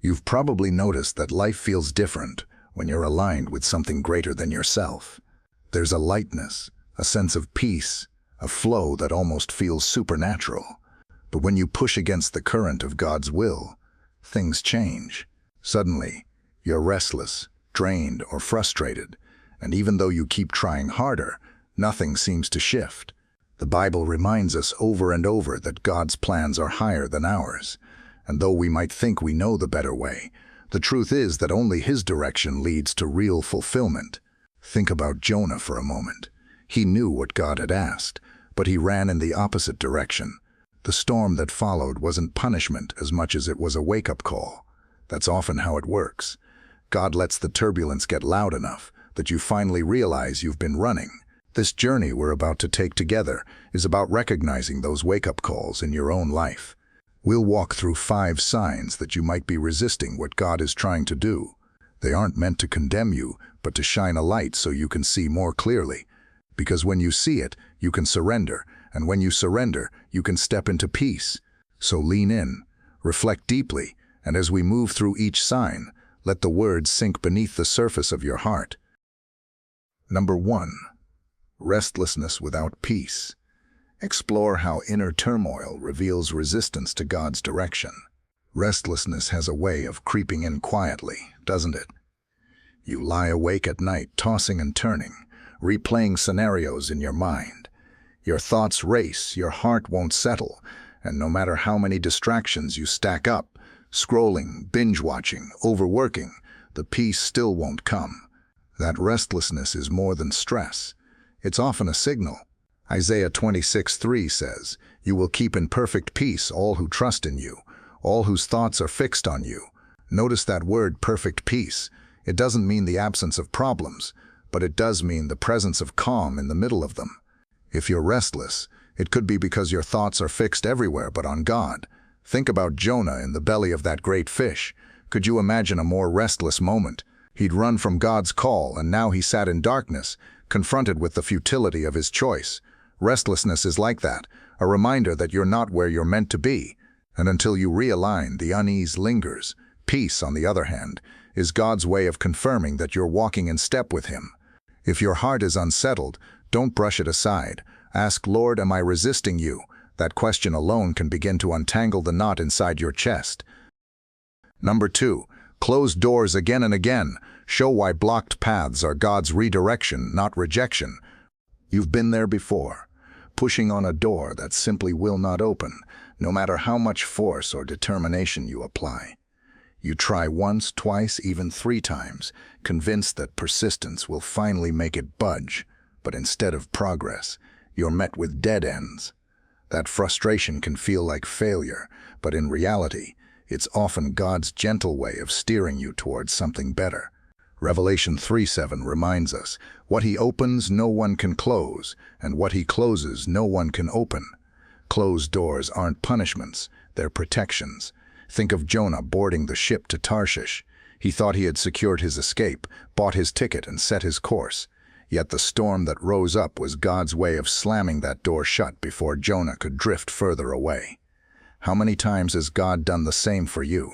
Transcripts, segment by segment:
You've probably noticed that life feels different when you're aligned with something greater than yourself. There's a lightness, a sense of peace, a flow that almost feels supernatural. But when you push against the current of God's will, things change. Suddenly, you're restless, drained, or frustrated, and even though you keep trying harder, nothing seems to shift. The Bible reminds us over and over that God's plans are higher than ours, and though we might think we know the better way, the truth is that only His direction leads to real fulfillment. Think about Jonah for a moment. He knew what God had asked, but he ran in the opposite direction. The storm that followed wasn't punishment as much as it was a wake-up call. That's often how it works. God lets the turbulence get loud enough that you finally realize you've been running. This journey we're about to take together is about recognizing those wake-up calls in your own life. We'll walk through 5 signs that you might be resisting what God is trying to do. They aren't meant to condemn you, but to shine a light so you can see more clearly. Because when you see it, you can surrender, and when you surrender, you can step into peace. So lean in, reflect deeply, and as we move through each sign, let the words sink beneath the surface of your heart. Number 1. Restlessness without peace. Explore how inner turmoil reveals resistance to God's direction. Restlessness has a way of creeping in quietly, doesn't it? You lie awake at night, tossing and turning, replaying scenarios in your mind. Your thoughts race, your heart won't settle, and no matter how many distractions you stack up, scrolling, binge-watching, overworking, the peace still won't come. That restlessness is more than stress. It's often a signal. Isaiah 26:3 says, "You will keep in perfect peace all who trust in you, all whose thoughts are fixed on you." Notice that word, perfect peace. It doesn't mean the absence of problems, but it does mean the presence of calm in the middle of them. If you're restless, it could be because your thoughts are fixed everywhere but on God. Think about Jonah in the belly of that great fish. Could you imagine a more restless moment? He'd run from God's call, and now he sat in darkness, confronted with the futility of his choice. Restlessness is like that, a reminder that you're not where you're meant to be. And until you realign, the unease lingers. Peace, on the other hand, is God's way of confirming that you're walking in step with Him. If your heart is unsettled, don't brush it aside. Ask, "Lord, am I resisting you?" That question alone can begin to untangle the knot inside your chest. Number 2. Close doors again and again. Show why blocked paths are God's redirection, not rejection. You've been there before, pushing on a door that simply will not open, no matter how much force or determination you apply. You try once, twice, even 3 times, convinced that persistence will finally make it budge, but instead of progress, you're met with dead ends. That frustration can feel like failure, but in reality, it's often God's gentle way of steering you towards something better. Revelation 3:7 reminds us, "What He opens, no one can close, and what He closes, no one can open." Closed doors aren't punishments, they're protections. Think of Jonah boarding the ship to Tarshish. He thought he had secured his escape, bought his ticket, and set his course. Yet the storm that rose up was God's way of slamming that door shut before Jonah could drift further away. How many times has God done the same for you?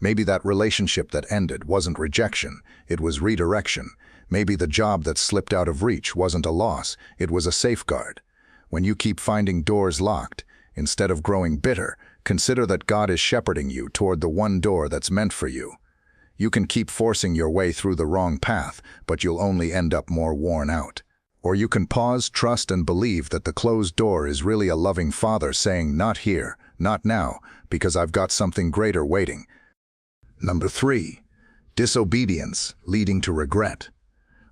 Maybe that relationship that ended wasn't rejection, it was redirection. Maybe the job that slipped out of reach wasn't a loss, it was a safeguard. When you keep finding doors locked, instead of growing bitter, consider that God is shepherding you toward the one door that's meant for you. You can keep forcing your way through the wrong path, but you'll only end up more worn out. Or you can pause, trust, and believe that the closed door is really a loving Father saying, "Not here, not now, because I've got something greater waiting." Number 3. Disobedience leading to regret.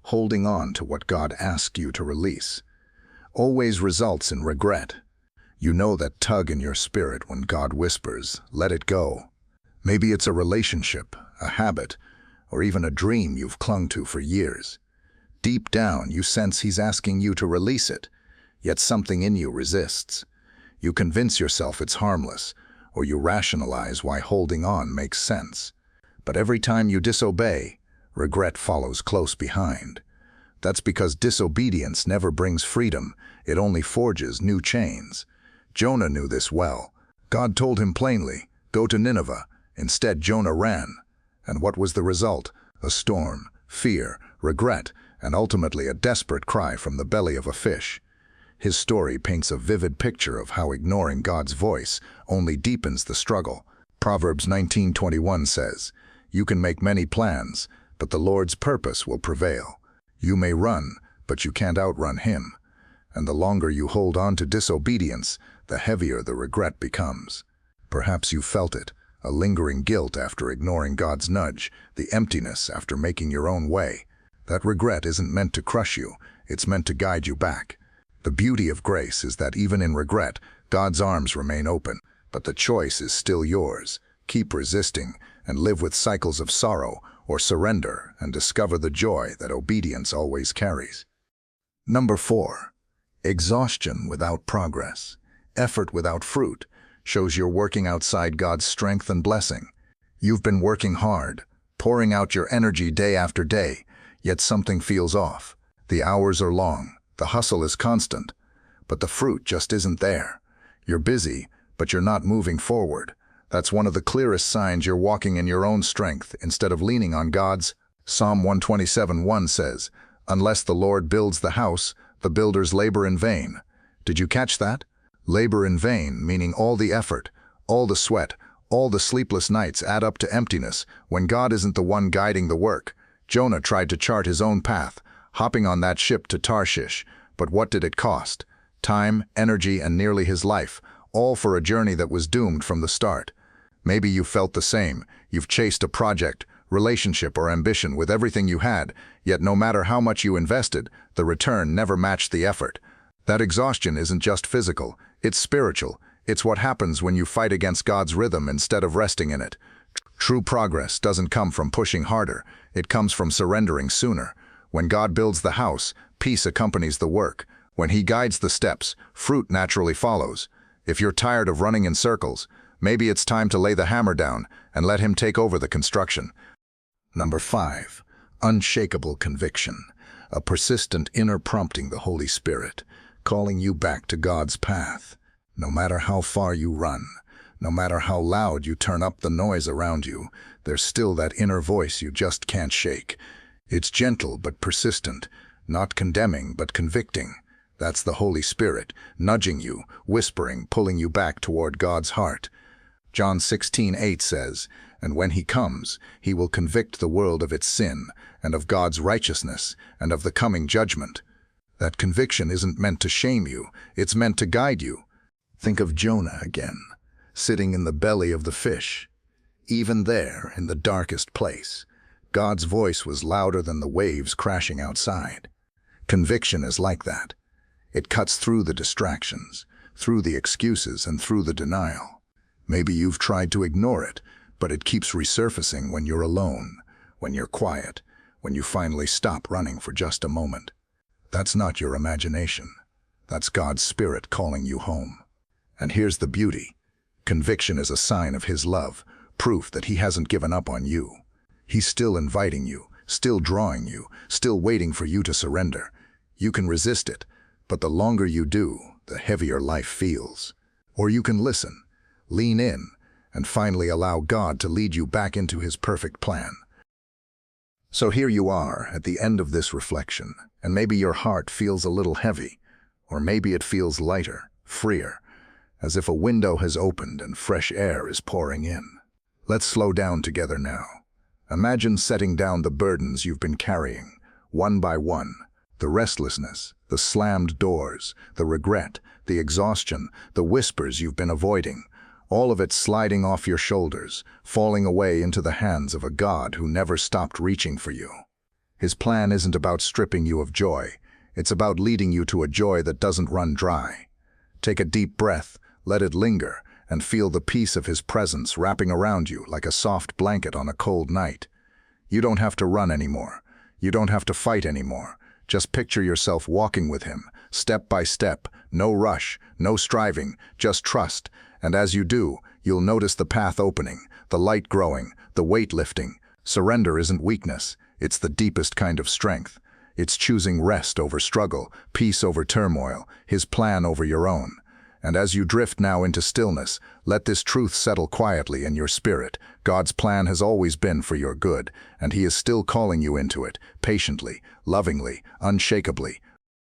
Holding on to what God asked you to release always results in regret. You know that tug in your spirit when God whispers, "Let it go." Maybe it's a relationship, a habit, or even a dream you've clung to for years. Deep down, you sense He's asking you to release it, yet something in you resists. You convince yourself it's harmless, or you rationalize why holding on makes sense. But every time you disobey, regret follows close behind. That's because disobedience never brings freedom, it only forges new chains. Jonah knew this well. God told him plainly, "Go to Nineveh. Instead, Jonah ran. And what was the result? A storm, fear, regret, and ultimately a desperate cry from the belly of a fish. His story paints a vivid picture of how ignoring God's voice only deepens the struggle. Proverbs 19:21 says, "You can make many plans, but the Lord's purpose will prevail. You may run, but you can't outrun Him." And the longer you hold on to disobedience, the heavier the regret becomes. Perhaps you felt it, a lingering guilt after ignoring God's nudge, the emptiness after making your own way. That regret isn't meant to crush you, it's meant to guide you back. The beauty of grace is that even in regret, God's arms remain open, but the choice is still yours. Keep resisting and live with cycles of sorrow, or surrender and discover the joy that obedience always carries. Number 4. Exhaustion without progress. Effort without fruit shows you're working outside God's strength and blessing. You've been working hard, pouring out your energy day after day, yet something feels off. The hours are long, the hustle is constant, but the fruit just isn't there. You're busy, but you're not moving forward. That's one of the clearest signs you're walking in your own strength instead of leaning on God's. Psalm 127:1 says, "Unless the Lord builds the house, the builders labor in vain." Did you catch that? Labor in vain, meaning all the effort, all the sweat, all the sleepless nights add up to emptiness when God isn't the one guiding the work. Jonah tried to chart his own path, hopping on that ship to Tarshish, but what did it cost? Time, energy, and nearly his life, all for a journey that was doomed from the start. Maybe you felt the same. You've chased a project, relationship, or ambition with everything you had, yet no matter how much you invested, the return never matched the effort. That exhaustion isn't just physical, it's spiritual. It's what happens when you fight against God's rhythm instead of resting in it. True progress doesn't come from pushing harder, it comes from surrendering sooner. When God builds the house, peace accompanies the work. When He guides the steps, fruit naturally follows. If you're tired of running in circles, maybe it's time to lay the hammer down and let Him take over the construction. Number 5. Unshakable conviction. A persistent inner prompting the Holy Spirit, calling you back to God's path. No matter how far you run, no matter how loud you turn up the noise around you, there's still that inner voice you just can't shake. It's gentle but persistent, not condemning but convicting. That's the Holy Spirit, nudging you, whispering, pulling you back toward God's heart. John 16:8 says, "And when He comes, He will convict the world of its sin, and of God's righteousness, and of the coming judgment." That conviction isn't meant to shame you, it's meant to guide you. Think of Jonah again, sitting in the belly of the fish. Even there, in the darkest place, God's voice was louder than the waves crashing outside. Conviction is like that. It cuts through the distractions, through the excuses, and through the denial. Maybe you've tried to ignore it, but it keeps resurfacing when you're alone, when you're quiet, when you finally stop running for just a moment. That's not your imagination. That's God's Spirit calling you home. And here's the beauty. Conviction is a sign of His love, proof that He hasn't given up on you. He's still inviting you, still drawing you, still waiting for you to surrender. You can resist it, but the longer you do, the heavier life feels. Or you can listen, lean in, and finally allow God to lead you back into His perfect plan. So here you are at the end of this reflection, and maybe your heart feels a little heavy, or maybe it feels lighter, freer, as if a window has opened and fresh air is pouring in. Let's slow down together now. Imagine setting down the burdens you've been carrying, one by one. The restlessness, the slammed doors, the regret, the exhaustion, the whispers you've been avoiding, all of it sliding off your shoulders, falling away into the hands of a God who never stopped reaching for you. His plan isn't about stripping you of joy, it's about leading you to a joy that doesn't run dry. Take a deep breath, let it linger, and feel the peace of His presence wrapping around you like a soft blanket on a cold night. You don't have to run anymore. You don't have to fight anymore. Just picture yourself walking with Him, step by step, no rush, no striving, just trust. And as you do, you'll notice the path opening, the light growing, the weight lifting. Surrender isn't weakness, it's the deepest kind of strength. It's choosing rest over struggle, peace over turmoil, His plan over your own. And as you drift now into stillness, let this truth settle quietly in your spirit. God's plan has always been for your good, and He is still calling you into it, patiently, lovingly, unshakably.